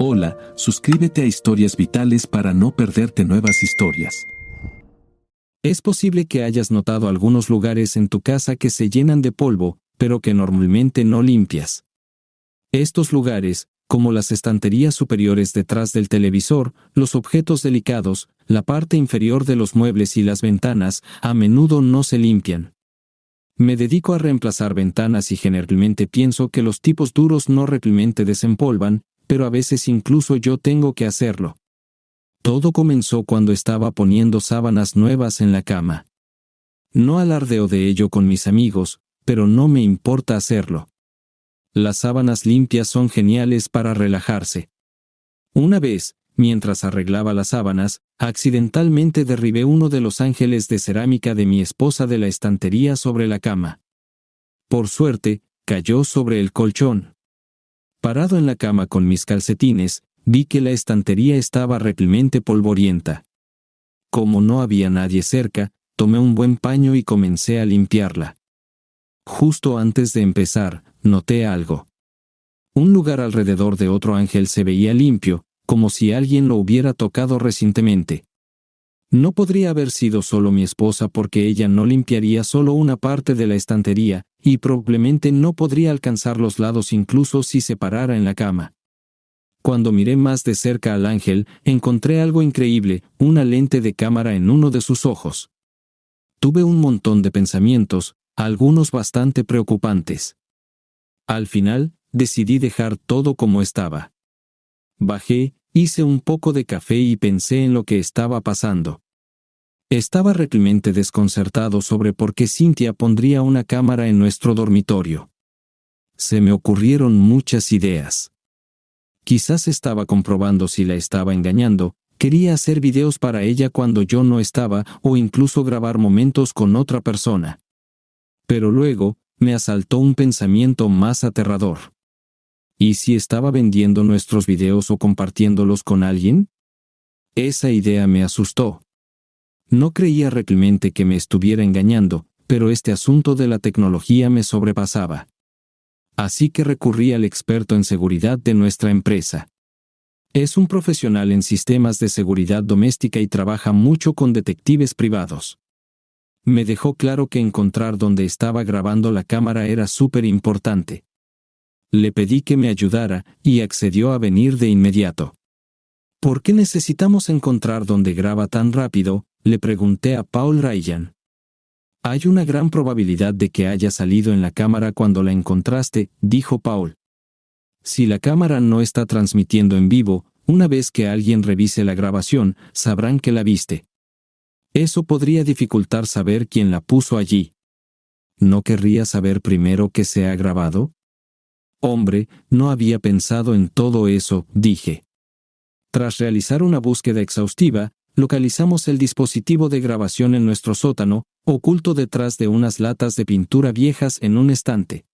Hola, suscríbete a Historias Vitales para no perderte nuevas historias. Es posible que hayas notado algunos lugares en tu casa que se llenan de polvo, pero que normalmente no limpias. Estos lugares, como las estanterías superiores detrás del televisor, los objetos delicados, la parte inferior de los muebles y las ventanas, a menudo no se limpian. Me dedico a reemplazar ventanas y generalmente pienso que los tipos duros no realmente desempolvan, pero a veces incluso yo tengo que hacerlo. Todo comenzó cuando estaba poniendo sábanas nuevas en la cama. No alardeo de ello con mis amigos, pero no me importa hacerlo. Las sábanas limpias son geniales para relajarse. Una vez, mientras arreglaba las sábanas, accidentalmente derribé uno de los ángeles de cerámica de mi esposa de la estantería sobre la cama. Por suerte, cayó sobre el colchón. Parado en la cama con mis calcetines, vi que la estantería estaba realmente polvorienta. Como no había nadie cerca, tomé un buen paño y comencé a limpiarla. Justo antes de empezar, noté algo. Un lugar alrededor de otro ángel se veía limpio, como si alguien lo hubiera tocado recientemente. No podría haber sido solo mi esposa porque ella no limpiaría solo una parte de la estantería, y probablemente no podría alcanzar los lados incluso si se parara en la cama. Cuando miré más de cerca al ángel, encontré algo increíble, una lente de cámara en uno de sus ojos. Tuve un montón de pensamientos, algunos bastante preocupantes. Al final, decidí dejar todo como estaba. Bajé, hice un poco de café y pensé en lo que estaba pasando. Estaba realmente desconcertado sobre por qué Cynthia pondría una cámara en nuestro dormitorio. Se me ocurrieron muchas ideas. Quizás estaba comprobando si la estaba engañando, quería hacer videos para ella cuando yo no estaba o incluso grabar momentos con otra persona. Pero luego, me asaltó un pensamiento más aterrador. ¿Y si estaba vendiendo nuestros videos o compartiéndolos con alguien? Esa idea me asustó. No creía realmente que me estuviera engañando, pero este asunto de la tecnología me sobrepasaba. Así que recurrí al experto en seguridad de nuestra empresa. Es un profesional en sistemas de seguridad doméstica y trabaja mucho con detectives privados. Me dejó claro que encontrar dónde estaba grabando la cámara era súper importante. Le pedí que me ayudara, y accedió a venir de inmediato. ¿Por qué necesitamos encontrar dónde graba tan rápido?, le pregunté a Paul Ryan. Hay una gran probabilidad de que haya salido en la cámara cuando la encontraste, dijo Paul. Si la cámara no está transmitiendo en vivo, una vez que alguien revise la grabación, sabrán que la viste. Eso podría dificultar saber quién la puso allí. ¿No querría saber primero que se ha grabado? Hombre, no había pensado en todo eso, dije. Tras realizar una búsqueda exhaustiva, localizamos el dispositivo de grabación en nuestro sótano, oculto detrás de unas latas de pintura viejas en un estante.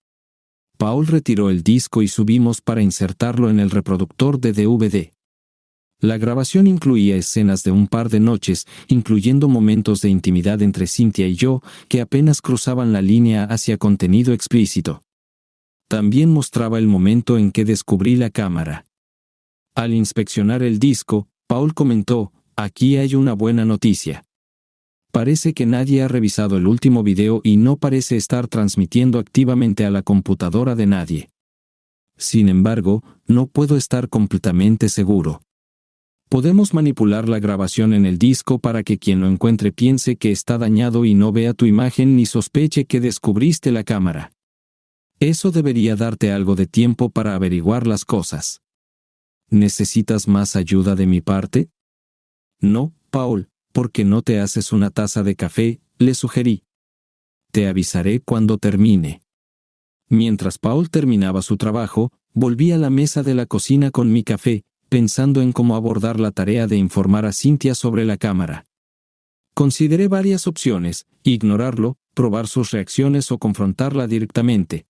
Paul retiró el disco y subimos para insertarlo en el reproductor de DVD. La grabación incluía escenas de un par de noches, incluyendo momentos de intimidad entre Cynthia y yo, que apenas cruzaban la línea hacia contenido explícito. También mostraba el momento en que descubrí la cámara. Al inspeccionar el disco, Paul comentó: «Aquí hay una buena noticia. Parece que nadie ha revisado el último video y no parece estar transmitiendo activamente a la computadora de nadie. Sin embargo, no puedo estar completamente seguro. Podemos manipular la grabación en el disco para que quien lo encuentre piense que está dañado y no vea tu imagen ni sospeche que descubriste la cámara. Eso debería darte algo de tiempo para averiguar las cosas. ¿Necesitas más ayuda de mi parte?» «No, Paul, ¿por qué no te haces una taza de café?», le sugerí. «Te avisaré cuando termine». Mientras Paul terminaba su trabajo, volví a la mesa de la cocina con mi café, pensando en cómo abordar la tarea de informar a Cynthia sobre la cámara. Consideré varias opciones: ignorarlo, probar sus reacciones o confrontarla directamente.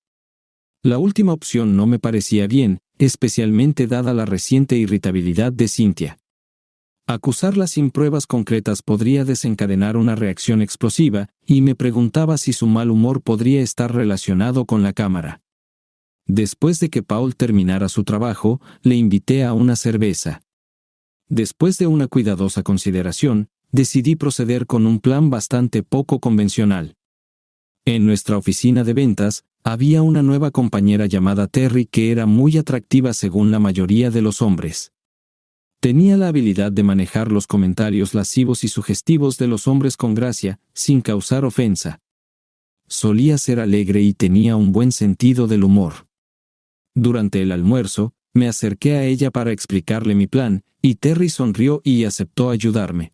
La última opción no me parecía bien, especialmente dada la reciente irritabilidad de Cynthia. Acusarla sin pruebas concretas podría desencadenar una reacción explosiva, y me preguntaba si su mal humor podría estar relacionado con la cámara. Después de que Paul terminara su trabajo, le invité a una cerveza. Después de una cuidadosa consideración, decidí proceder con un plan bastante poco convencional. En nuestra oficina de ventas, había una nueva compañera llamada Terry que era muy atractiva según la mayoría de los hombres. Tenía la habilidad de manejar los comentarios lascivos y sugestivos de los hombres con gracia, sin causar ofensa. Solía ser alegre y tenía un buen sentido del humor. Durante el almuerzo, me acerqué a ella para explicarle mi plan, y Terry sonrió y aceptó ayudarme.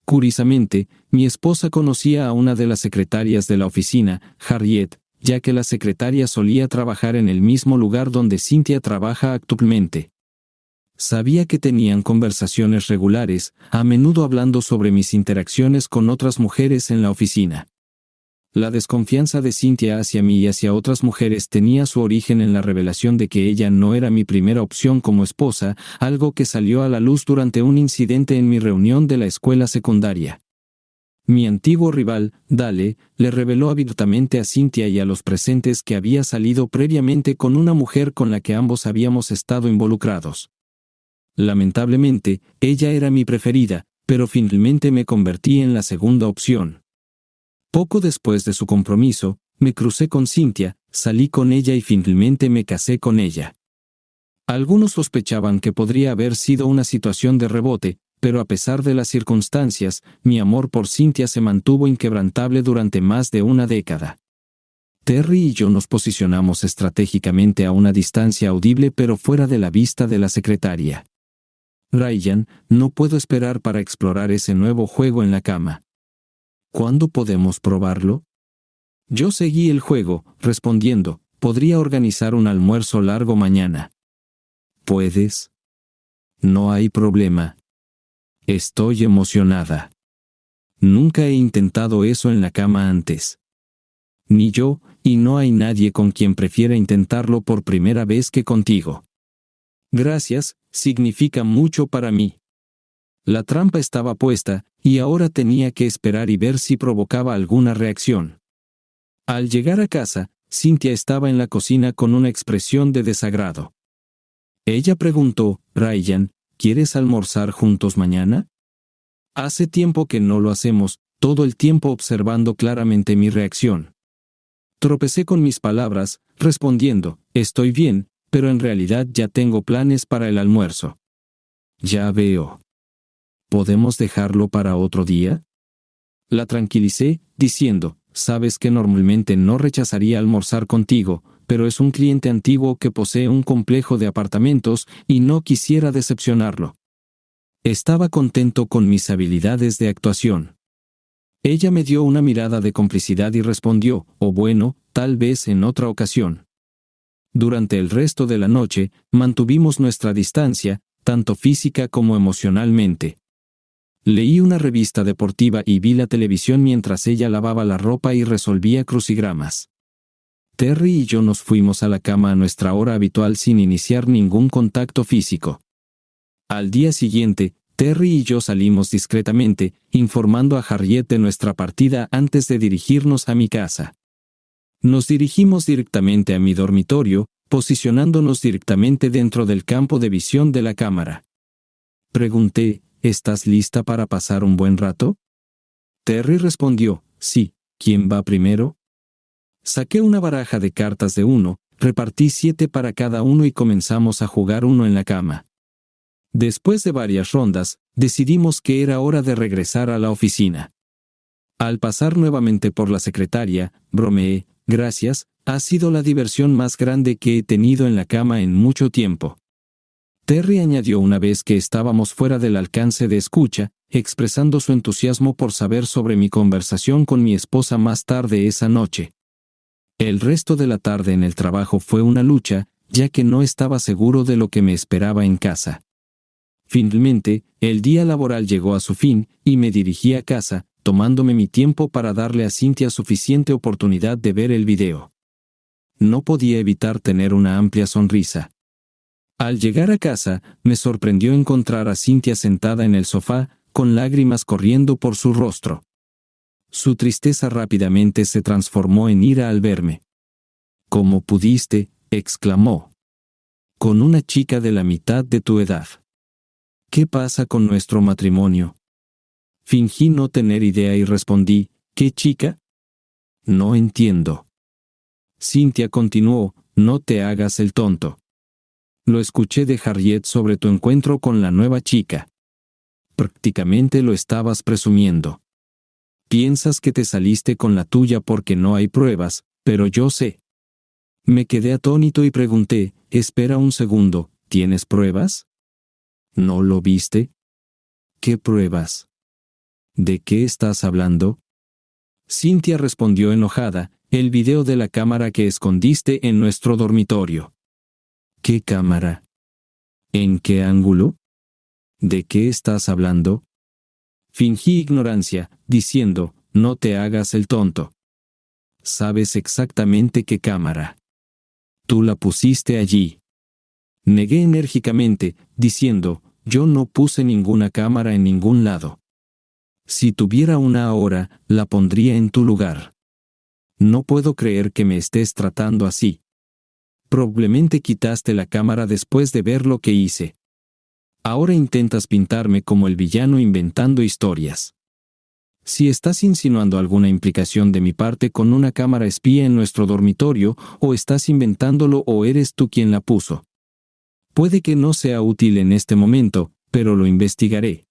Curiosamente, mi esposa conocía a una de las secretarias de la oficina, Harriet, ya que la secretaria solía trabajar en el mismo lugar donde Cynthia trabaja actualmente. Sabía que tenían conversaciones regulares, a menudo hablando sobre mis interacciones con otras mujeres en la oficina. La desconfianza de Cynthia hacia mí y hacia otras mujeres tenía su origen en la revelación de que ella no era mi primera opción como esposa, algo que salió a la luz durante un incidente en mi reunión de la escuela secundaria. Mi antiguo rival, Dale, le reveló abiertamente a Cynthia y a los presentes que había salido previamente con una mujer con la que ambos habíamos estado involucrados. Lamentablemente, ella era mi preferida, pero finalmente me convertí en la segunda opción. Poco después de su compromiso, me crucé con Cynthia, salí con ella y finalmente me casé con ella. Algunos sospechaban que podría haber sido una situación de rebote, pero a pesar de las circunstancias, mi amor por Cynthia se mantuvo inquebrantable durante más de una década. Terry y yo nos posicionamos estratégicamente a una distancia audible pero fuera de la vista de la secretaria. Ryan, no puedo esperar para explorar ese nuevo juego en la cama. ¿Cuándo podemos probarlo? Yo seguí el juego, respondiendo, podría organizar un almuerzo largo mañana. ¿Puedes? No hay problema. Estoy emocionada. Nunca he intentado eso en la cama antes. Ni yo, y no hay nadie con quien prefiera intentarlo por primera vez que contigo. Gracias, significa mucho para mí. La trampa estaba puesta, y ahora tenía que esperar y ver si provocaba alguna reacción. Al llegar a casa, Cynthia estaba en la cocina con una expresión de desagrado. Ella preguntó, Ryan, ¿quieres almorzar juntos mañana? Hace tiempo que no lo hacemos, todo el tiempo observando claramente mi reacción. Tropecé con mis palabras, respondiendo, estoy bien, pero en realidad ya tengo planes para el almuerzo. Ya veo. ¿Podemos dejarlo para otro día? La tranquilicé, diciendo, sabes que normalmente no rechazaría almorzar contigo, pero es un cliente antiguo que posee un complejo de apartamentos y no quisiera decepcionarlo. Estaba contento con mis habilidades de actuación. Ella me dio una mirada de complicidad y respondió, oh bueno, tal vez en otra ocasión. Durante el resto de la noche, mantuvimos nuestra distancia, tanto física como emocionalmente. Leí una revista deportiva y vi la televisión mientras ella lavaba la ropa y resolvía crucigramas. Terry y yo nos fuimos a la cama a nuestra hora habitual sin iniciar ningún contacto físico. Al día siguiente, Terry y yo salimos discretamente, informando a Harriet de nuestra partida antes de dirigirnos a mi casa. Nos dirigimos directamente a mi dormitorio, posicionándonos directamente dentro del campo de visión de la cámara. Pregunté, ¿estás lista para pasar un buen rato? Terry respondió, sí, ¿quién va primero? Saqué una baraja de cartas de 1, repartí 7 para cada uno y comenzamos a jugar uno en la cama. Después de varias rondas, decidimos que era hora de regresar a la oficina. Al pasar nuevamente por la secretaria, bromeé, gracias, ha sido la diversión más grande que he tenido en la cama en mucho tiempo. Terry añadió una vez que estábamos fuera del alcance de escucha, expresando su entusiasmo por saber sobre mi conversación con mi esposa más tarde esa noche. El resto de la tarde en el trabajo fue una lucha, ya que no estaba seguro de lo que me esperaba en casa. Finalmente, el día laboral llegó a su fin, y me dirigí a casa, tomándome mi tiempo para darle a Cynthia suficiente oportunidad de ver el video. No podía evitar tener una amplia sonrisa. Al llegar a casa, me sorprendió encontrar a Cynthia sentada en el sofá, con lágrimas corriendo por su rostro. Su tristeza rápidamente se transformó en ira al verme. ¿Cómo pudiste, exclamó. Con una chica de la mitad de tu edad. ¿Qué pasa con nuestro matrimonio? Fingí no tener idea y respondí, ¿qué chica? No entiendo. Cynthia continuó, no te hagas el tonto. Lo escuché de Harriet sobre tu encuentro con la nueva chica. Prácticamente lo estabas presumiendo. Piensas que te saliste con la tuya porque no hay pruebas, pero yo sé. Me quedé atónito y pregunté, espera un segundo, ¿tienes pruebas? ¿No lo viste? ¿Qué pruebas? ¿De qué estás hablando? Cynthia respondió enojada, el video de la cámara que escondiste en nuestro dormitorio. ¿Qué cámara? ¿En qué ángulo? ¿De qué estás hablando? Fingí ignorancia, diciendo, no te hagas el tonto. Sabes exactamente qué cámara. Tú la pusiste allí. Negué enérgicamente, diciendo, yo no puse ninguna cámara en ningún lado. Si tuviera una ahora, la pondría en tu lugar. No puedo creer que me estés tratando así. Probablemente quitaste la cámara después de ver lo que hice. Ahora intentas pintarme como el villano inventando historias. Si estás insinuando alguna implicación de mi parte con una cámara espía en nuestro dormitorio, o estás inventándolo o eres tú quien la puso. Puede que no sea útil en este momento, pero lo investigaré.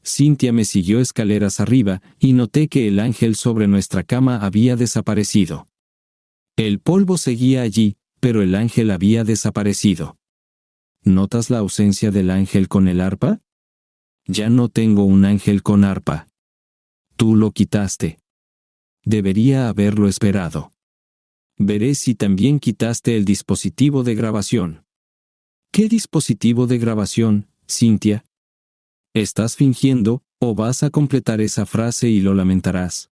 Cynthia me siguió escaleras arriba y noté que el ángel sobre nuestra cama había desaparecido. El polvo seguía allí, pero el ángel había desaparecido. ¿Notas la ausencia del ángel con el arpa? Ya no tengo un ángel con arpa. Tú lo quitaste. Debería haberlo esperado. Veré si también quitaste el dispositivo de grabación. ¿Qué dispositivo de grabación, Cynthia? ¿Estás fingiendo, o vas a completar esa frase y lo lamentarás?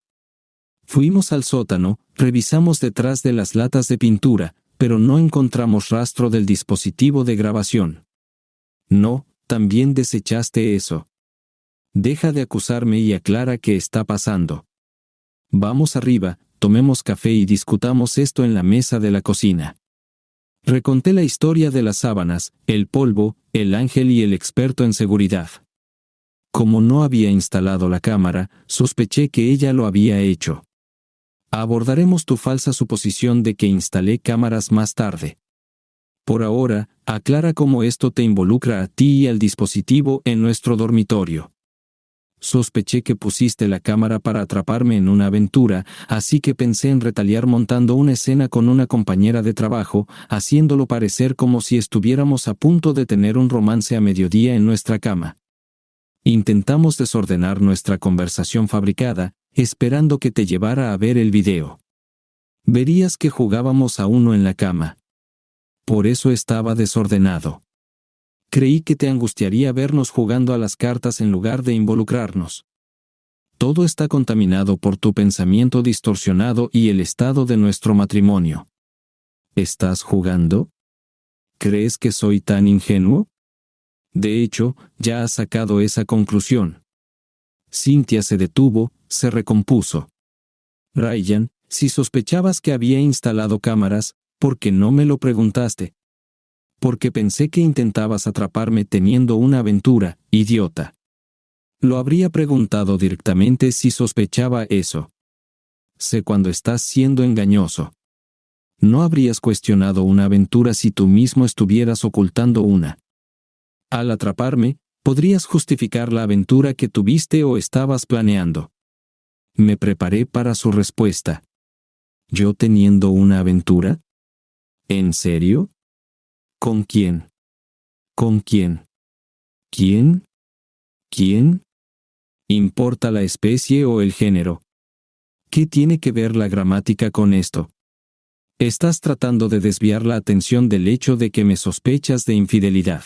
Fuimos al sótano, revisamos detrás de las latas de pintura, pero no encontramos rastro del dispositivo de grabación. No, también desechaste eso. Deja de acusarme y aclara qué está pasando. Vamos arriba, tomemos café y discutamos esto en la mesa de la cocina. Reconté la historia de las sábanas, el polvo, el ángel y el experto en seguridad. Como no había instalado la cámara, sospeché que ella lo había hecho. Abordaremos tu falsa suposición de que instalé cámaras más tarde. Por ahora, aclara cómo esto te involucra a ti y al dispositivo en nuestro dormitorio. Sospeché que pusiste la cámara para atraparme en una aventura, así que pensé en retaliar montando una escena con una compañera de trabajo, haciéndolo parecer como si estuviéramos a punto de tener un romance a mediodía en nuestra cama. Intentamos desordenar nuestra conversación fabricada, esperando que te llevara a ver el video. Verías que jugábamos a uno en la cama. Por eso estaba desordenado. Creí que te angustiaría vernos jugando a las cartas en lugar de involucrarnos. Todo está contaminado por tu pensamiento distorsionado y el estado de nuestro matrimonio. ¿Estás jugando? ¿Crees que soy tan ingenuo? De hecho, ya has sacado esa conclusión. Cynthia se detuvo, se recompuso. Ryan, si sospechabas que había instalado cámaras, ¿por qué no me lo preguntaste? Porque pensé que intentabas atraparme teniendo una aventura, idiota. Lo habría preguntado directamente si sospechaba eso. Sé cuando estás siendo engañoso. No habrías cuestionado una aventura si tú mismo estuvieras ocultando una. Al atraparme, podrías justificar la aventura que tuviste o estabas planeando. Me preparé para su respuesta. ¿Yo teniendo una aventura? ¿En serio? ¿Con quién? ¿Con quién? ¿Quién? ¿Quién? ¿Importa la especie o el género? ¿Qué tiene que ver la gramática con esto? Estás tratando de desviar la atención del hecho de que me sospechas de infidelidad.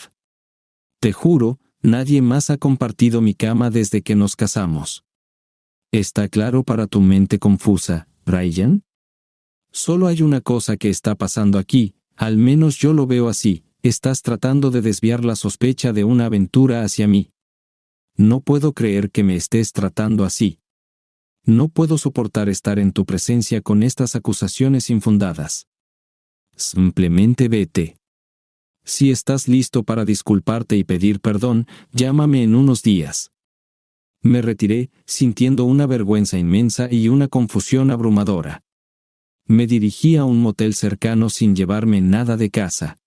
Te juro, nadie más ha compartido mi cama desde que nos casamos. ¿Está claro para tu mente confusa, Ryan? Solo hay una cosa que está pasando aquí, al menos yo lo veo así, estás tratando de desviar la sospecha de una aventura hacia mí. No puedo creer que me estés tratando así. No puedo soportar estar en tu presencia con estas acusaciones infundadas. Simplemente vete. Si estás listo para disculparte y pedir perdón, llámame en unos días. Me retiré, sintiendo una vergüenza inmensa y una confusión abrumadora. Me dirigí a un motel cercano sin llevarme nada de casa.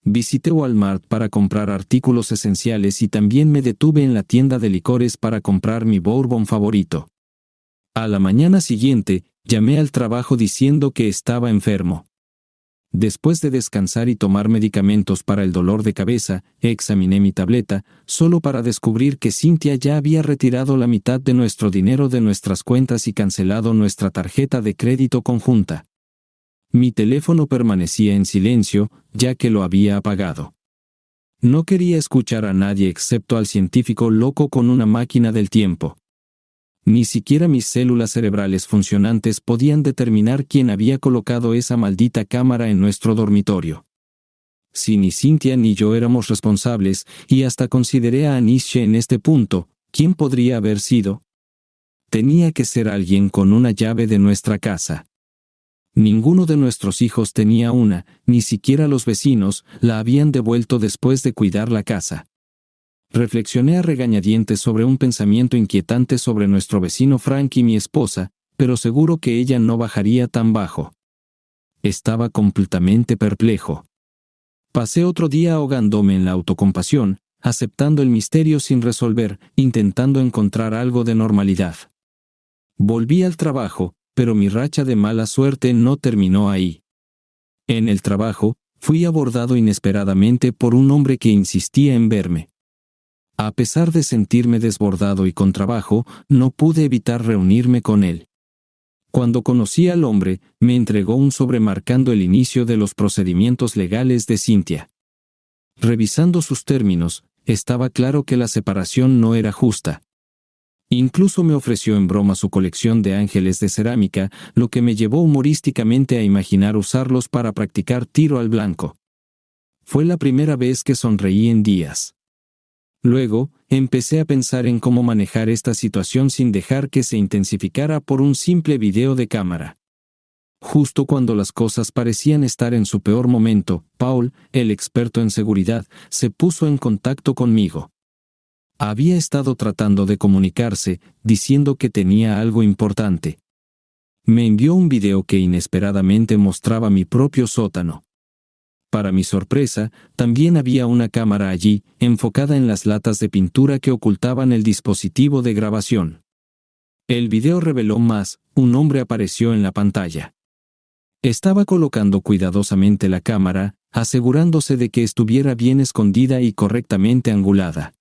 Visité Walmart para comprar artículos esenciales y también me detuve en la tienda de licores para comprar mi bourbon favorito. A la mañana siguiente, llamé al trabajo diciendo que estaba enfermo. Después de descansar y tomar medicamentos para el dolor de cabeza, examiné mi tableta, solo para descubrir que Cynthia ya había retirado la mitad de nuestro dinero de nuestras cuentas y cancelado nuestra tarjeta de crédito conjunta. Mi teléfono permanecía en silencio, ya que lo había apagado. No quería escuchar a nadie excepto al científico loco con una máquina del tiempo. Ni siquiera mis células cerebrales funcionantes podían determinar quién había colocado esa maldita cámara en nuestro dormitorio. Si ni Cynthia ni yo éramos responsables, y hasta consideré a Anish en este punto, ¿quién podría haber sido? Tenía que ser alguien con una llave de nuestra casa. Ninguno de nuestros hijos tenía una, ni siquiera los vecinos la habían devuelto después de cuidar la casa. Reflexioné a regañadientes sobre un pensamiento inquietante sobre nuestro vecino Frank y mi esposa, pero seguro que ella no bajaría tan bajo. Estaba completamente perplejo. Pasé otro día ahogándome en la autocompasión, aceptando el misterio sin resolver, intentando encontrar algo de normalidad. Volví al trabajo, pero mi racha de mala suerte no terminó ahí. En el trabajo, fui abordado inesperadamente por un hombre que insistía en verme. A pesar de sentirme desbordado y con trabajo, no pude evitar reunirme con él. Cuando conocí al hombre, me entregó un sobre marcando el inicio de los procedimientos legales de Cynthia. Revisando sus términos, estaba claro que la separación no era justa. Incluso me ofreció en broma su colección de ángeles de cerámica, lo que me llevó humorísticamente a imaginar usarlos para practicar tiro al blanco. Fue la primera vez que sonreí en días. Luego, empecé a pensar en cómo manejar esta situación sin dejar que se intensificara por un simple video de cámara. Justo cuando las cosas parecían estar en su peor momento, Paul, el experto en seguridad, se puso en contacto conmigo. Había estado tratando de comunicarse, diciendo que tenía algo importante. Me envió un video que inesperadamente mostraba mi propio sótano. Para mi sorpresa, también había una cámara allí, enfocada en las latas de pintura que ocultaban el dispositivo de grabación. El video reveló más, un hombre apareció en la pantalla. Estaba colocando cuidadosamente la cámara, asegurándose de que estuviera bien escondida y correctamente angulada.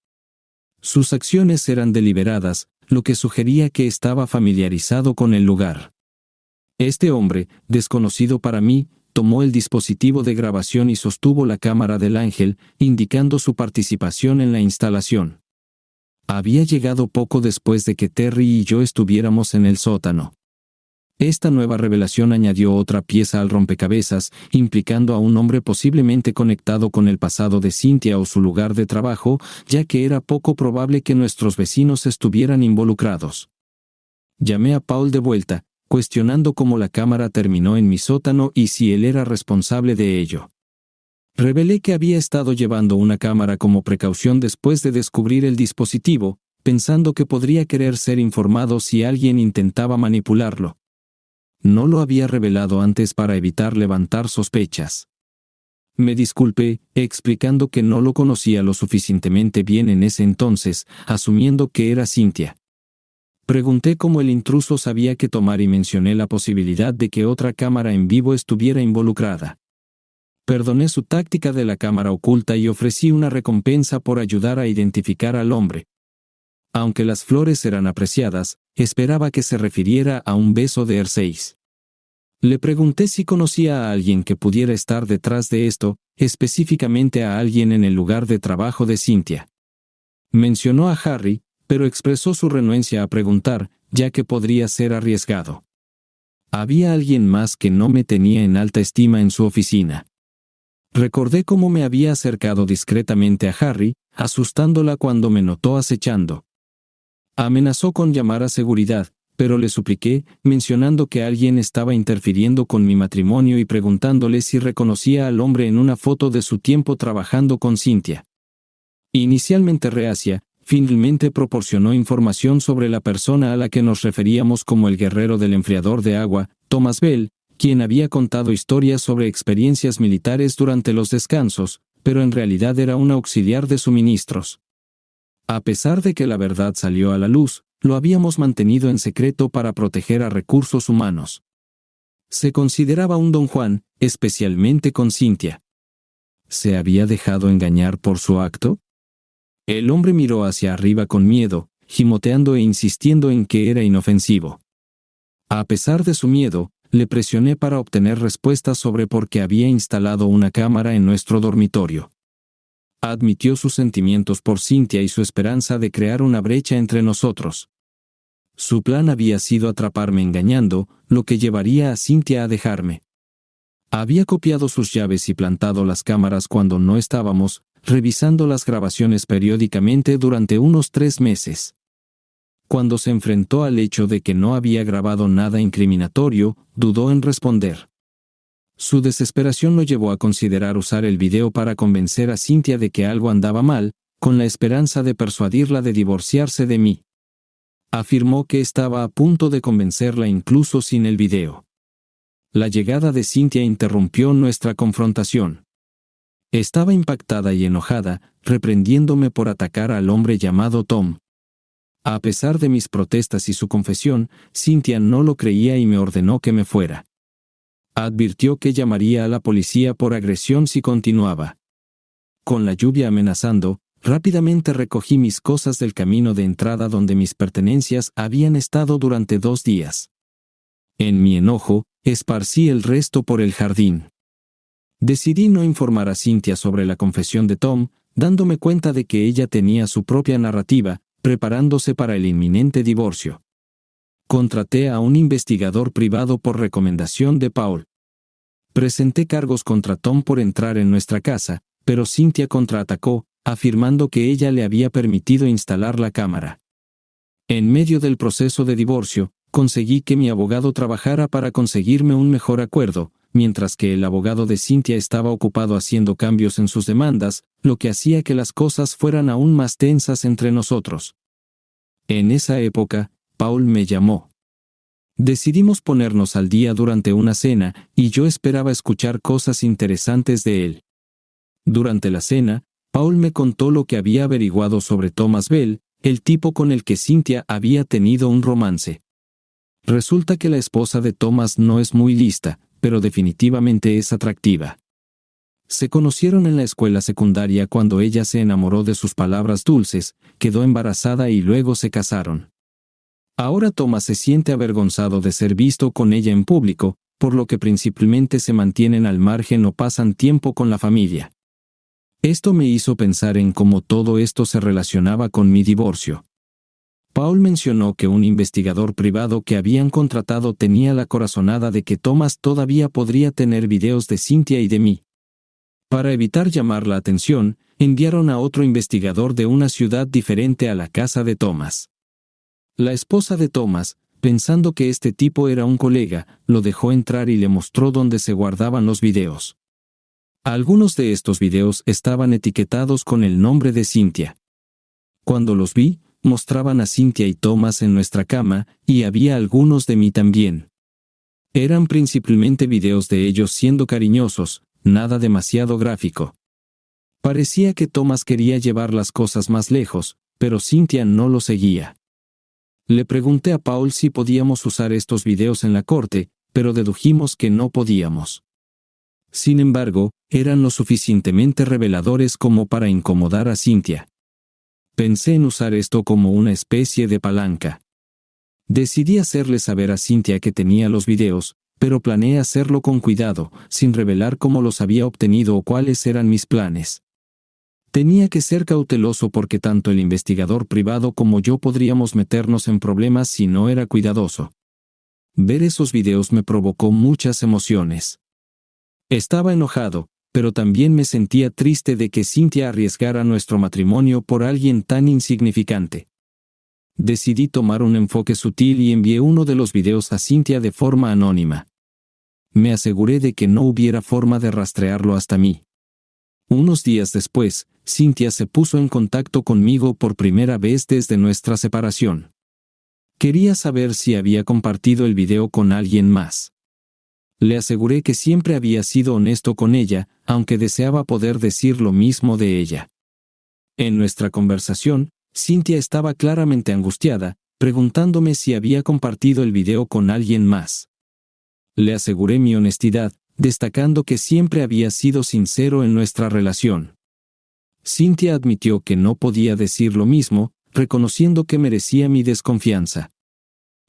Sus acciones eran deliberadas, lo que sugería que estaba familiarizado con el lugar. Este hombre, desconocido para mí, tomó el dispositivo de grabación y sostuvo la cámara del ángel, indicando su participación en la instalación. Había llegado poco después de que Terry y yo estuviéramos en el sótano. Esta nueva revelación añadió otra pieza al rompecabezas, implicando a un hombre posiblemente conectado con el pasado de Cynthia o su lugar de trabajo, ya que era poco probable que nuestros vecinos estuvieran involucrados. Llamé a Paul de vuelta, cuestionando cómo la cámara terminó en mi sótano y si él era responsable de ello. Revelé que había estado llevando una cámara como precaución después de descubrir el dispositivo, pensando que podría querer ser informado si alguien intentaba manipularlo. No lo había revelado antes para evitar levantar sospechas. Me disculpé, explicando que no lo conocía lo suficientemente bien en ese entonces, asumiendo que era Cynthia. Pregunté cómo el intruso sabía qué tomar y mencioné la posibilidad de que otra cámara en vivo estuviera involucrada. Perdoné su táctica de la cámara oculta y ofrecí una recompensa por ayudar a identificar al hombre. Aunque las flores eran apreciadas, esperaba que se refiriera a un beso de Ercéis. Le pregunté si conocía a alguien que pudiera estar detrás de esto, específicamente a alguien en el lugar de trabajo de Cynthia. Mencionó a Harry, pero expresó su renuencia a preguntar, ya que podría ser arriesgado. Había alguien más que no me tenía en alta estima en su oficina. Recordé cómo me había acercado discretamente a Harry, asustándola cuando me notó acechando. Amenazó con llamar a seguridad, pero le supliqué, mencionando que alguien estaba interfiriendo con mi matrimonio y preguntándole si reconocía al hombre en una foto de su tiempo trabajando con Cynthia. Inicialmente reacia, finalmente proporcionó información sobre la persona a la que nos referíamos como el guerrero del enfriador de agua, Thomas Bell, quien había contado historias sobre experiencias militares durante los descansos, pero en realidad era un auxiliar de suministros. A pesar de que la verdad salió a la luz, lo habíamos mantenido en secreto para proteger a recursos humanos. Se consideraba un don Juan, especialmente con Cynthia. ¿Se había dejado engañar por su acto? El hombre miró hacia arriba con miedo, gimoteando e insistiendo en que era inofensivo. A pesar de su miedo, le presioné para obtener respuestas sobre por qué había instalado una cámara en nuestro dormitorio. Admitió sus sentimientos por Cynthia y su esperanza de crear una brecha entre nosotros. Su plan había sido atraparme engañando, lo que llevaría a Cynthia a dejarme. Había copiado sus llaves y plantado las cámaras cuando no estábamos, revisando las grabaciones periódicamente durante unos 3 meses. Cuando se enfrentó al hecho de que no había grabado nada incriminatorio, dudó en responder. Su desesperación lo llevó a considerar usar el video para convencer a Cynthia de que algo andaba mal, con la esperanza de persuadirla de divorciarse de mí. Afirmó que estaba a punto de convencerla incluso sin el video. La llegada de Cynthia interrumpió nuestra confrontación. Estaba impactada y enojada, reprendiéndome por atacar al hombre llamado Tom. A pesar de mis protestas y su confesión, Cynthia no lo creía y me ordenó que me fuera. Advirtió que llamaría a la policía por agresión si continuaba. Con la lluvia amenazando, rápidamente recogí mis cosas del camino de entrada donde mis pertenencias habían estado durante 2 días. En mi enojo, esparcí el resto por el jardín. Decidí no informar a Cynthia sobre la confesión de Tom, dándome cuenta de que ella tenía su propia narrativa, preparándose para el inminente divorcio. Contraté a un investigador privado por recomendación de Paul. Presenté cargos contra Tom por entrar en nuestra casa, pero Cynthia contraatacó, afirmando que ella le había permitido instalar la cámara. En medio del proceso de divorcio, conseguí que mi abogado trabajara para conseguirme un mejor acuerdo, mientras que el abogado de Cynthia estaba ocupado haciendo cambios en sus demandas, lo que hacía que las cosas fueran aún más tensas entre nosotros. En esa época, Paul me llamó. Decidimos ponernos al día durante una cena, y yo esperaba escuchar cosas interesantes de él. Durante la cena, Paul me contó lo que había averiguado sobre Thomas Bell, el tipo con el que Cynthia había tenido un romance. Resulta que la esposa de Thomas no es muy lista, pero definitivamente es atractiva. Se conocieron en la escuela secundaria cuando ella se enamoró de sus palabras dulces, quedó embarazada y luego se casaron. Ahora Thomas se siente avergonzado de ser visto con ella en público, por lo que principalmente se mantienen al margen o pasan tiempo con la familia. Esto me hizo pensar en cómo todo esto se relacionaba con mi divorcio. Paul mencionó que un investigador privado que habían contratado tenía la corazonada de que Thomas todavía podría tener videos de Cynthia y de mí. Para evitar llamar la atención, enviaron a otro investigador de una ciudad diferente a la casa de Thomas. La esposa de Thomas, pensando que este tipo era un colega, lo dejó entrar y le mostró dónde se guardaban los videos. Algunos de estos videos estaban etiquetados con el nombre de Cynthia. Cuando los vi, mostraban a Cynthia y Thomas en nuestra cama, y había algunos de mí también. Eran principalmente videos de ellos siendo cariñosos, nada demasiado gráfico. Parecía que Thomas quería llevar las cosas más lejos, pero Cynthia no lo seguía. Le pregunté a Paul si podíamos usar estos videos en la corte, pero dedujimos que no podíamos. Sin embargo, eran lo suficientemente reveladores como para incomodar a Cynthia. Pensé en usar esto como una especie de palanca. Decidí hacerle saber a Cynthia que tenía los videos, pero planeé hacerlo con cuidado, sin revelar cómo los había obtenido o cuáles eran mis planes. Tenía que ser cauteloso porque tanto el investigador privado como yo podríamos meternos en problemas si no era cuidadoso. Ver esos videos me provocó muchas emociones. Estaba enojado, pero también me sentía triste de que Cynthia arriesgara nuestro matrimonio por alguien tan insignificante. Decidí tomar un enfoque sutil y envié uno de los videos a Cynthia de forma anónima. Me aseguré de que no hubiera forma de rastrearlo hasta mí. Unos días después, Cynthia se puso en contacto conmigo por primera vez desde nuestra separación. Quería saber si había compartido el video con alguien más. Le aseguré que siempre había sido honesto con ella, aunque deseaba poder decir lo mismo de ella. En nuestra conversación, Cynthia estaba claramente angustiada, preguntándome si había compartido el video con alguien más. Le aseguré mi honestidad, destacando que siempre había sido sincero en nuestra relación. Cynthia admitió que no podía decir lo mismo, reconociendo que merecía mi desconfianza.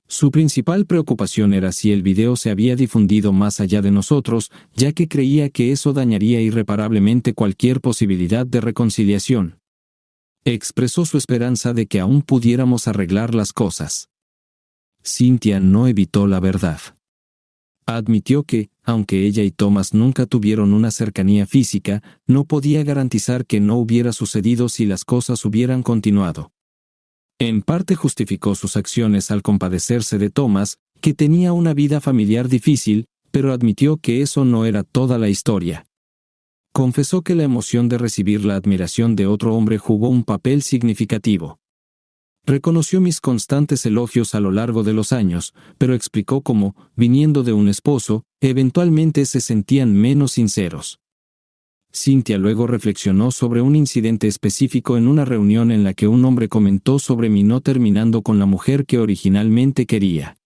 Su principal preocupación era si el video se había difundido más allá de nosotros, ya que creía que eso dañaría irreparablemente cualquier posibilidad de reconciliación. Expresó su esperanza de que aún pudiéramos arreglar las cosas. Cynthia no evitó la verdad. Admitió que, aunque ella y Thomas nunca tuvieron una cercanía física, no podía garantizar que no hubiera sucedido si las cosas hubieran continuado. En parte justificó sus acciones al compadecerse de Thomas, que tenía una vida familiar difícil, pero admitió que eso no era toda la historia. Confesó que la emoción de recibir la admiración de otro hombre jugó un papel significativo. Reconoció mis constantes elogios a lo largo de los años, pero explicó cómo, viniendo de un esposo, eventualmente se sentían menos sinceros. Cynthia luego reflexionó sobre un incidente específico en una reunión en la que un hombre comentó sobre mí no terminando con la mujer que originalmente quería.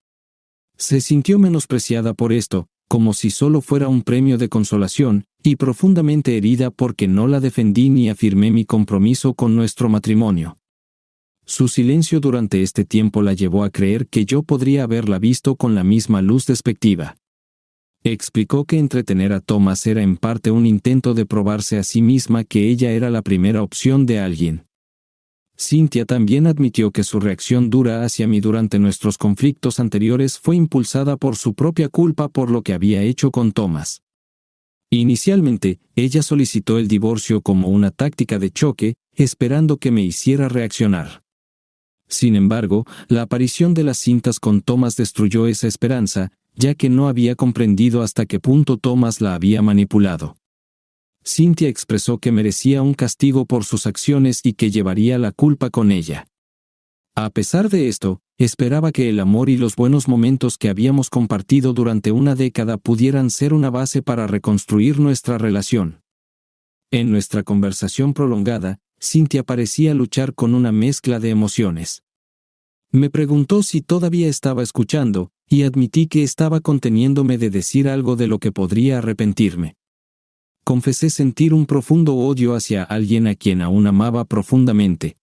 Se sintió menospreciada por esto, como si solo fuera un premio de consolación, y profundamente herida porque no la defendí ni afirmé mi compromiso con nuestro matrimonio. Su silencio durante este tiempo la llevó a creer que yo podría haberla visto con la misma luz despectiva. Explicó que entretener a Thomas era en parte un intento de probarse a sí misma que ella era la primera opción de alguien. Cynthia también admitió que su reacción dura hacia mí durante nuestros conflictos anteriores fue impulsada por su propia culpa por lo que había hecho con Thomas. Inicialmente, ella solicitó el divorcio como una táctica de choque, esperando que me hiciera reaccionar. Sin embargo, la aparición de las cintas con Thomas destruyó esa esperanza, ya que no había comprendido hasta qué punto Thomas la había manipulado. Cynthia expresó que merecía un castigo por sus acciones y que llevaría la culpa con ella. A pesar de esto, esperaba que el amor y los buenos momentos que habíamos compartido durante una década pudieran ser una base para reconstruir nuestra relación. En nuestra conversación prolongada, Cynthia parecía luchar con una mezcla de emociones. Me preguntó si todavía estaba escuchando, y admití que estaba conteniéndome de decir algo de lo que podría arrepentirme. Confesé sentir un profundo odio hacia alguien a quien aún amaba profundamente.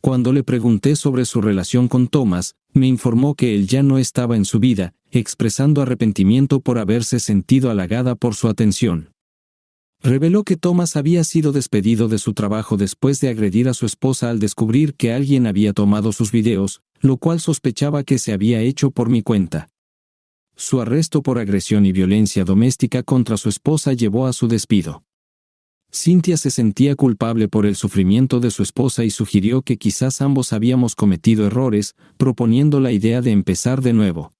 Cuando le pregunté sobre su relación con Thomas, me informó que él ya no estaba en su vida, expresando arrepentimiento por haberse sentido halagada por su atención. Reveló que Thomas había sido despedido de su trabajo después de agredir a su esposa al descubrir que alguien había tomado sus videos, lo cual sospechaba que se había hecho por mi cuenta. Su arresto por agresión y violencia doméstica contra su esposa llevó a su despido. Cynthia se sentía culpable por el sufrimiento de su esposa y sugirió que quizás ambos habíamos cometido errores, proponiendo la idea de empezar de nuevo.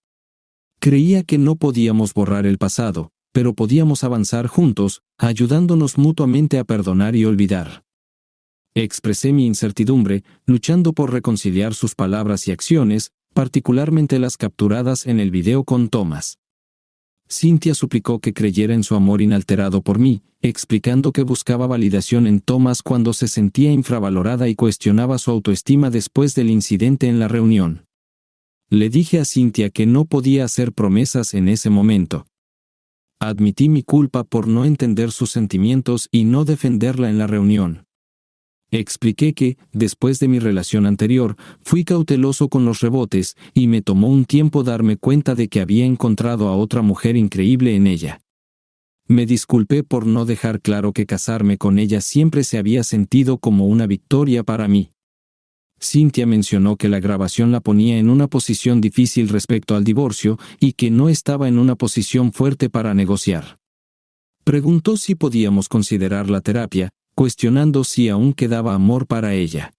Creía que no podíamos borrar el pasado, pero podíamos avanzar juntos, ayudándonos mutuamente a perdonar y olvidar. Expresé mi incertidumbre, luchando por reconciliar sus palabras y acciones, particularmente las capturadas en el video con Thomas. Cynthia suplicó que creyera en su amor inalterado por mí, explicando que buscaba validación en Thomas cuando se sentía infravalorada y cuestionaba su autoestima después del incidente en la reunión. Le dije a Cynthia que no podía hacer promesas en ese momento. Admití mi culpa por no entender sus sentimientos y no defenderla en la reunión. Expliqué que, después de mi relación anterior, fui cauteloso con los rebotes y me tomó un tiempo darme cuenta de que había encontrado a otra mujer increíble en ella. Me disculpé por no dejar claro que casarme con ella siempre se había sentido como una victoria para mí. Cynthia mencionó que la grabación la ponía en una posición difícil respecto al divorcio y que no estaba en una posición fuerte para negociar. Preguntó si podíamos considerar la terapia, cuestionando si aún quedaba amor para ella.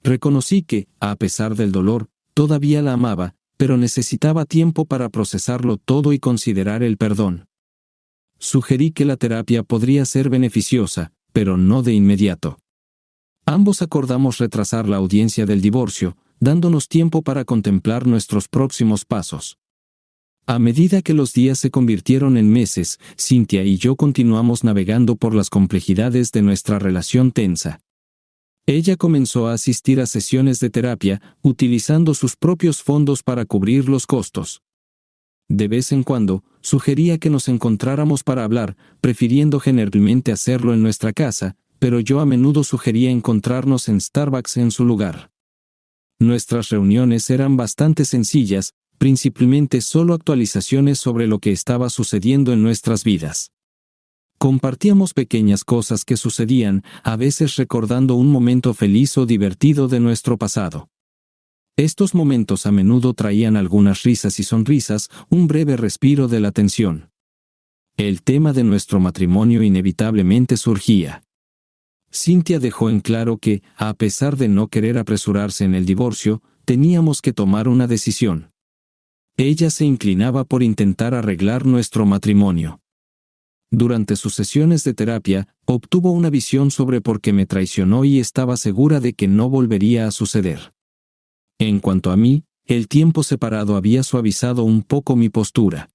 Reconocí que, a pesar del dolor, todavía la amaba, pero necesitaba tiempo para procesarlo todo y considerar el perdón. Sugerí que la terapia podría ser beneficiosa, pero no de inmediato. Ambos acordamos retrasar la audiencia del divorcio, dándonos tiempo para contemplar nuestros próximos pasos. A medida que los días se convirtieron en meses, Cynthia y yo continuamos navegando por las complejidades de nuestra relación tensa. Ella comenzó a asistir a sesiones de terapia, utilizando sus propios fondos para cubrir los costos. De vez en cuando, sugería que nos encontráramos para hablar, prefiriendo generalmente hacerlo en nuestra casa, pero yo a menudo sugería encontrarnos en Starbucks en su lugar. Nuestras reuniones eran bastante sencillas, principalmente solo actualizaciones sobre lo que estaba sucediendo en nuestras vidas. Compartíamos pequeñas cosas que sucedían, a veces recordando un momento feliz o divertido de nuestro pasado. Estos momentos a menudo traían algunas risas y sonrisas, un breve respiro de la tensión. El tema de nuestro matrimonio inevitablemente surgía. Cynthia dejó en claro que, a pesar de no querer apresurarse en el divorcio, teníamos que tomar una decisión. Ella se inclinaba por intentar arreglar nuestro matrimonio. Durante sus sesiones de terapia, obtuvo una visión sobre por qué me traicionó y estaba segura de que no volvería a suceder. En cuanto a mí, el tiempo separado había suavizado un poco mi postura.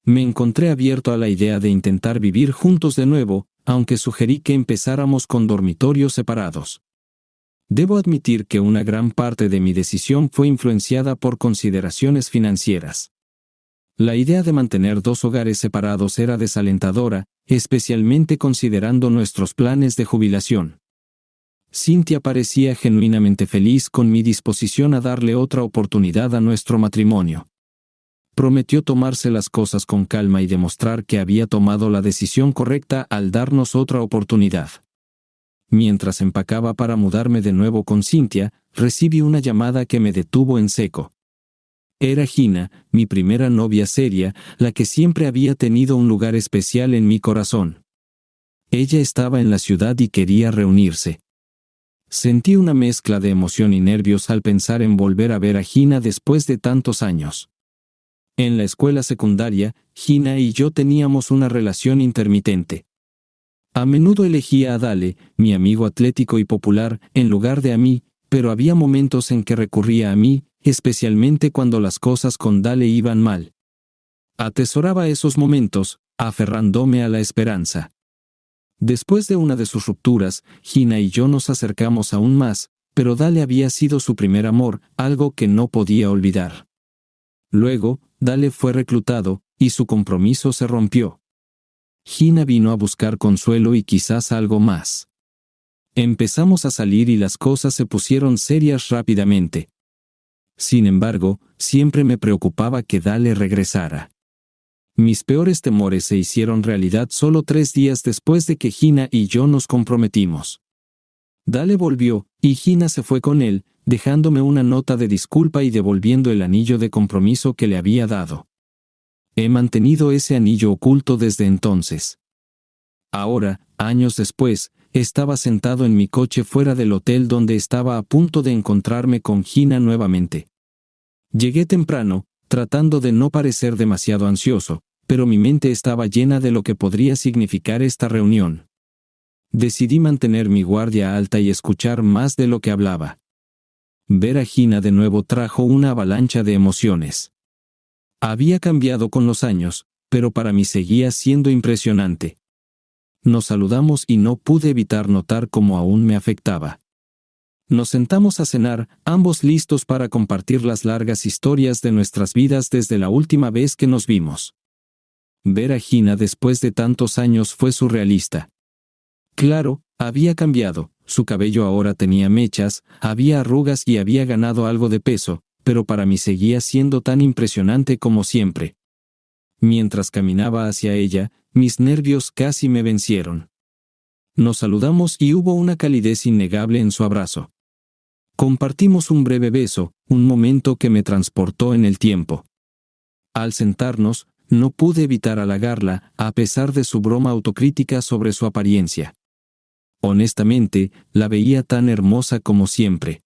Me encontré abierto a la idea de intentar vivir juntos de nuevo, aunque sugerí que empezáramos con dormitorios separados. Debo admitir que una gran parte de mi decisión fue influenciada por consideraciones financieras. La idea de mantener 2 hogares separados era desalentadora, especialmente considerando nuestros planes de jubilación. Cynthia parecía genuinamente feliz con mi disposición a darle otra oportunidad a nuestro matrimonio. Prometió tomarse las cosas con calma y demostrar que había tomado la decisión correcta al darnos otra oportunidad. Mientras empacaba para mudarme de nuevo con Cynthia, recibí una llamada que me detuvo en seco. Era Gina, mi primera novia seria, la que siempre había tenido un lugar especial en mi corazón. Ella estaba en la ciudad y quería reunirse. Sentí una mezcla de emoción y nervios al pensar en volver a ver a Gina después de tantos años. En la escuela secundaria, Gina y yo teníamos una relación intermitente. A menudo elegía a Dale, mi amigo atlético y popular, en lugar de a mí, pero había momentos en que recurría a mí, especialmente cuando las cosas con Dale iban mal. Atesoraba esos momentos, aferrándome a la esperanza. Después de una de sus rupturas, Gina y yo nos acercamos aún más, pero Dale había sido su primer amor, algo que no podía olvidar. Luego, Dale fue reclutado, y su compromiso se rompió. Gina vino a buscar consuelo y quizás algo más. Empezamos a salir y las cosas se pusieron serias rápidamente. Sin embargo, siempre me preocupaba que Dale regresara. Mis peores temores se hicieron realidad solo 3 días después de que Gina y yo nos comprometimos. Dale volvió, y Gina se fue con él, dejándome una nota de disculpa y devolviendo el anillo de compromiso que le había dado. He mantenido ese anillo oculto desde entonces. Ahora, años después, estaba sentado en mi coche fuera del hotel donde estaba a punto de encontrarme con Gina nuevamente. Llegué temprano, tratando de no parecer demasiado ansioso, pero mi mente estaba llena de lo que podría significar esta reunión. Decidí mantener mi guardia alta y escuchar más de lo que hablaba. Ver a Gina de nuevo trajo una avalancha de emociones. Había cambiado con los años, pero para mí seguía siendo impresionante. Nos saludamos y no pude evitar notar cómo aún me afectaba. Nos sentamos a cenar, ambos listos para compartir las largas historias de nuestras vidas desde la última vez que nos vimos. Ver a Gina después de tantos años fue surrealista. Claro, había cambiado, su cabello ahora tenía mechas, había arrugas y había ganado algo de peso, pero para mí seguía siendo tan impresionante como siempre. Mientras caminaba hacia ella, mis nervios casi me vencieron. Nos saludamos y hubo una calidez innegable en su abrazo. Compartimos un breve beso, un momento que me transportó en el tiempo. Al sentarnos, no pude evitar halagarla, a pesar de su broma autocrítica sobre su apariencia. Honestamente, la veía tan hermosa como siempre.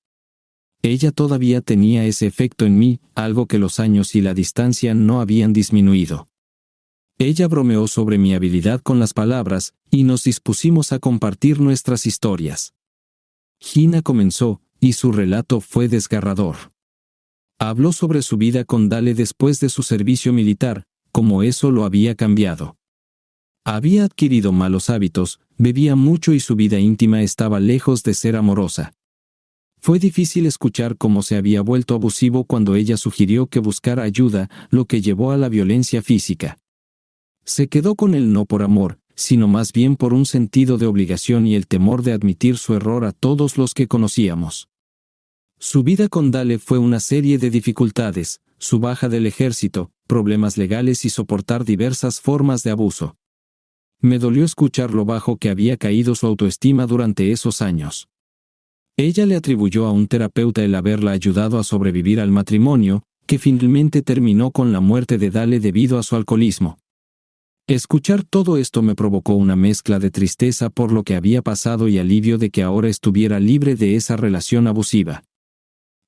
Ella todavía tenía ese efecto en mí, algo que los años y la distancia no habían disminuido. Ella bromeó sobre mi habilidad con las palabras, y nos dispusimos a compartir nuestras historias. Gina comenzó, y su relato fue desgarrador. Habló sobre su vida con Dale después de su servicio militar, como eso lo había cambiado. Había adquirido malos hábitos, bebía mucho y su vida íntima estaba lejos de ser amorosa. Fue difícil escuchar cómo se había vuelto abusivo cuando ella sugirió que buscara ayuda, lo que llevó a la violencia física. Se quedó con él no por amor, sino más bien por un sentido de obligación y el temor de admitir su error a todos los que conocíamos. Su vida con Dale fue una serie de dificultades, su baja del ejército, problemas legales y soportar diversas formas de abuso. Me dolió escuchar lo bajo que había caído su autoestima durante esos años. Ella le atribuyó a un terapeuta el haberla ayudado a sobrevivir al matrimonio, que finalmente terminó con la muerte de Dale debido a su alcoholismo. Escuchar todo esto me provocó una mezcla de tristeza por lo que había pasado y alivio de que ahora estuviera libre de esa relación abusiva.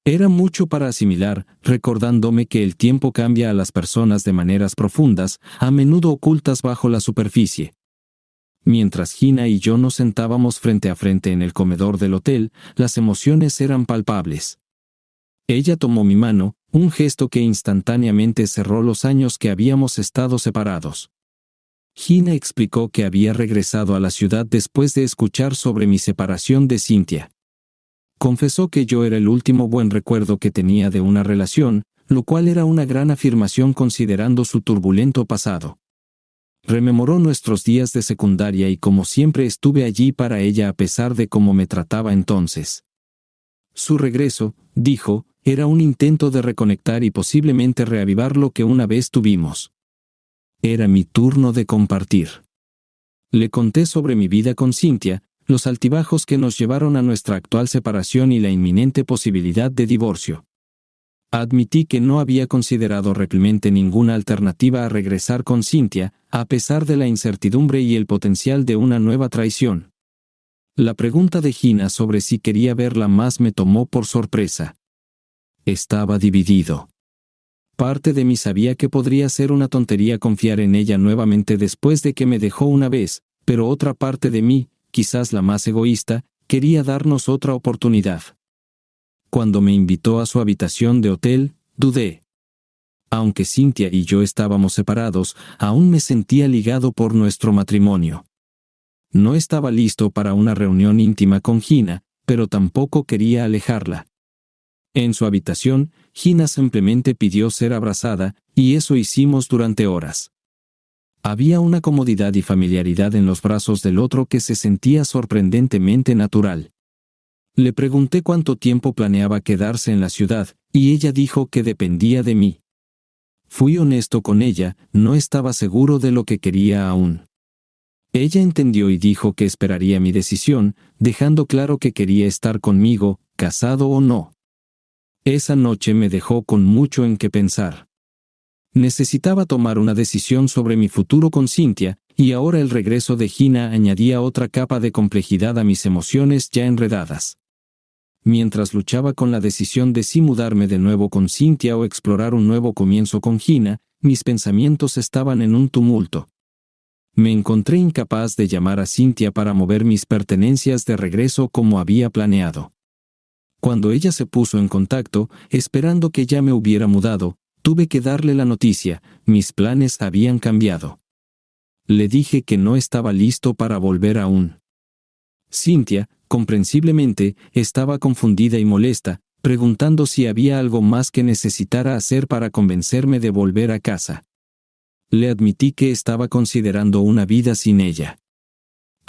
Era mucho para asimilar, recordándome que el tiempo cambia a las personas de maneras profundas, a menudo ocultas bajo la superficie. Mientras Gina y yo nos sentábamos frente a frente en el comedor del hotel, las emociones eran palpables. Ella tomó mi mano, un gesto que instantáneamente cerró los años que habíamos estado separados. Gina explicó que había regresado a la ciudad después de escuchar sobre mi separación de Cynthia. Confesó que yo era el último buen recuerdo que tenía de una relación, lo cual era una gran afirmación considerando su turbulento pasado. Rememoró nuestros días de secundaria y como siempre estuve allí para ella a pesar de cómo me trataba entonces. Su regreso, dijo, era un intento de reconectar y posiblemente reavivar lo que una vez tuvimos. Era mi turno de compartir. Le conté sobre mi vida con Cynthia, los altibajos que nos llevaron a nuestra actual separación y la inminente posibilidad de divorcio. Admití que no había considerado realmente ninguna alternativa a regresar con Cynthia, a pesar de la incertidumbre y el potencial de una nueva traición. La pregunta de Gina sobre si quería verla más me tomó por sorpresa. Estaba dividido. Parte de mí sabía que podría ser una tontería confiar en ella nuevamente después de que me dejó una vez, pero otra parte de mí, quizás la más egoísta, quería darnos otra oportunidad. Cuando me invitó a su habitación de hotel, dudé. Aunque Cynthia y yo estábamos separados, aún me sentía ligado por nuestro matrimonio. No estaba listo para una reunión íntima con Gina, pero tampoco quería alejarla. En su habitación, Gina simplemente pidió ser abrazada, y eso hicimos durante horas. Había una comodidad y familiaridad en los brazos del otro que se sentía sorprendentemente natural. Le pregunté cuánto tiempo planeaba quedarse en la ciudad, y ella dijo que dependía de mí. Fui honesto con ella, no estaba seguro de lo que quería aún. Ella entendió y dijo que esperaría mi decisión, dejando claro que quería estar conmigo, casado o no. Esa noche me dejó con mucho en qué pensar. Necesitaba tomar una decisión sobre mi futuro con Cynthia, y ahora el regreso de Gina añadía otra capa de complejidad a mis emociones ya enredadas. Mientras luchaba con la decisión de si mudarme de nuevo con Cynthia o explorar un nuevo comienzo con Gina, mis pensamientos estaban en un tumulto. Me encontré incapaz de llamar a Cynthia para mover mis pertenencias de regreso como había planeado. Cuando ella se puso en contacto, esperando que ya me hubiera mudado, tuve que darle la noticia, mis planes habían cambiado. Le dije que no estaba listo para volver aún. Cynthia, comprensiblemente, estaba confundida y molesta, preguntando si había algo más que necesitara hacer para convencerme de volver a casa. Le admití que estaba considerando una vida sin ella.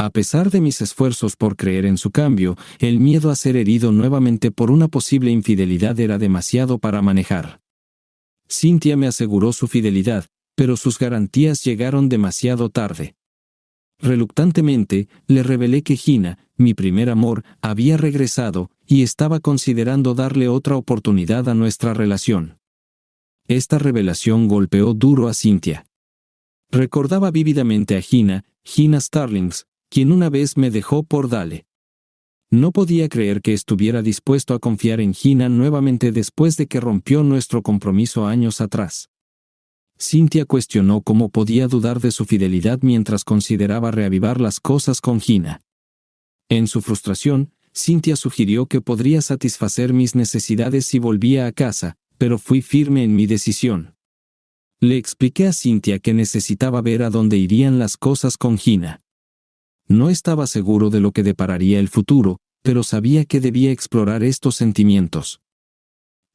A pesar de mis esfuerzos por creer en su cambio, el miedo a ser herido nuevamente por una posible infidelidad era demasiado para manejar. Cynthia me aseguró su fidelidad, pero sus garantías llegaron demasiado tarde. Reluctantemente, le revelé que Gina, mi primer amor, había regresado, y estaba considerando darle otra oportunidad a nuestra relación. Esta revelación golpeó duro a Cynthia. Recordaba vívidamente a Gina Starlings, quien una vez me dejó por Dale. No podía creer que estuviera dispuesto a confiar en Gina nuevamente después de que rompió nuestro compromiso años atrás. Cynthia cuestionó cómo podía dudar de su fidelidad mientras consideraba reavivar las cosas con Gina. En su frustración, Cynthia sugirió que podría satisfacer mis necesidades si volvía a casa, pero fui firme en mi decisión. Le expliqué a Cynthia que necesitaba ver a dónde irían las cosas con Gina. No estaba seguro de lo que depararía el futuro, pero sabía que debía explorar estos sentimientos.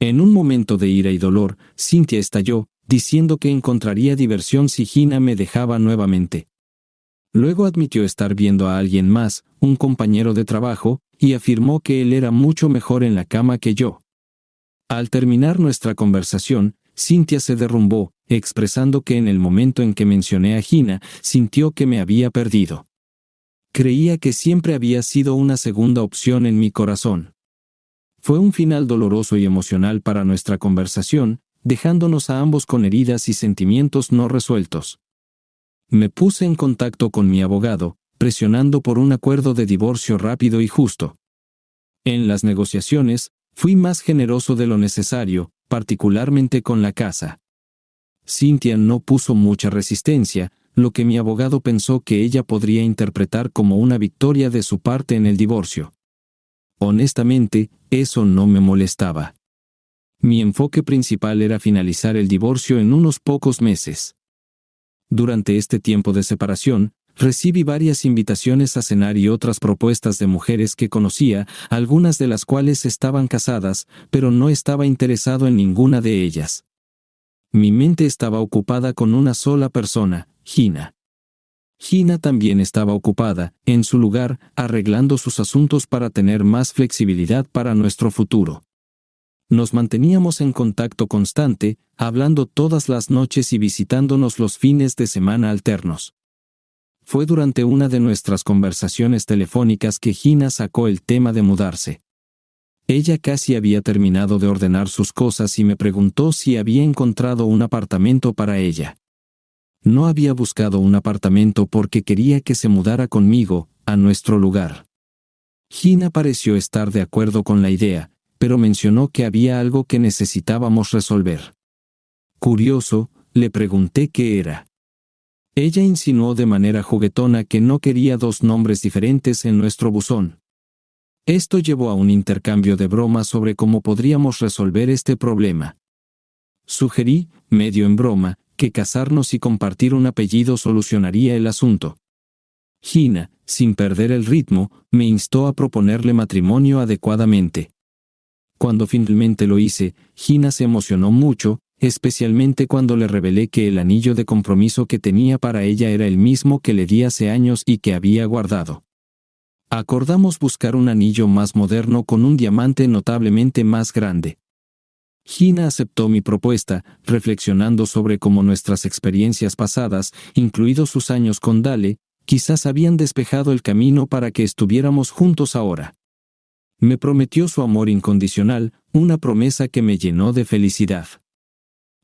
En un momento de ira y dolor, Cynthia estalló, diciendo que encontraría diversión si Gina me dejaba nuevamente. Luego admitió estar viendo a alguien más, un compañero de trabajo, y afirmó que él era mucho mejor en la cama que yo. Al terminar nuestra conversación, Cynthia se derrumbó, expresando que en el momento en que mencioné a Gina, sintió que me había perdido. Creía que siempre había sido una segunda opción en mi corazón. Fue un final doloroso y emocional para nuestra conversación, dejándonos a ambos con heridas y sentimientos no resueltos. Me puse en contacto con mi abogado, presionando por un acuerdo de divorcio rápido y justo. En las negociaciones, fui más generoso de lo necesario, particularmente con la casa. Cynthia no puso mucha resistencia, lo que mi abogado pensó que ella podría interpretar como una victoria de su parte en el divorcio. Honestamente, eso no me molestaba. Mi enfoque principal era finalizar el divorcio en unos pocos meses. Durante este tiempo de separación, recibí varias invitaciones a cenar y otras propuestas de mujeres que conocía, algunas de las cuales estaban casadas, pero no estaba interesado en ninguna de ellas. Mi mente estaba ocupada con una sola persona, Gina. Gina también estaba ocupada, en su lugar, arreglando sus asuntos para tener más flexibilidad para nuestro futuro. Nos manteníamos en contacto constante, hablando todas las noches y visitándonos los fines de semana alternos. Fue durante una de nuestras conversaciones telefónicas que Gina sacó el tema de mudarse. Ella casi había terminado de ordenar sus cosas y me preguntó si había encontrado un apartamento para ella. No había buscado un apartamento porque quería que se mudara conmigo, a nuestro lugar. Gina pareció estar de acuerdo con la idea, pero mencionó que había algo que necesitábamos resolver. Curioso, le pregunté qué era. Ella insinuó de manera juguetona que no quería dos nombres diferentes en nuestro buzón. Esto llevó a un intercambio de bromas sobre cómo podríamos resolver este problema. Sugerí, medio en broma, que casarnos y compartir un apellido solucionaría el asunto. Gina, sin perder el ritmo, me instó a proponerle matrimonio adecuadamente. Cuando finalmente lo hice, Gina se emocionó mucho, especialmente cuando le revelé que el anillo de compromiso que tenía para ella era el mismo que le di hace años y que había guardado. Acordamos buscar un anillo más moderno con un diamante notablemente más grande. Gina aceptó mi propuesta, reflexionando sobre cómo nuestras experiencias pasadas, incluidos sus años con Dale, quizás habían despejado el camino para que estuviéramos juntos ahora. Me prometió su amor incondicional, una promesa que me llenó de felicidad.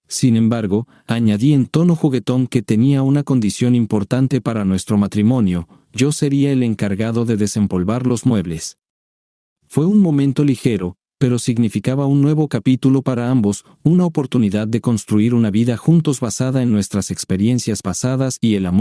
Sin embargo, añadí en tono juguetón que tenía una condición importante para nuestro matrimonio: yo sería el encargado de desempolvar los muebles. Fue un momento ligero, pero significaba un nuevo capítulo para ambos, una oportunidad de construir una vida juntos basada en nuestras experiencias pasadas y el amor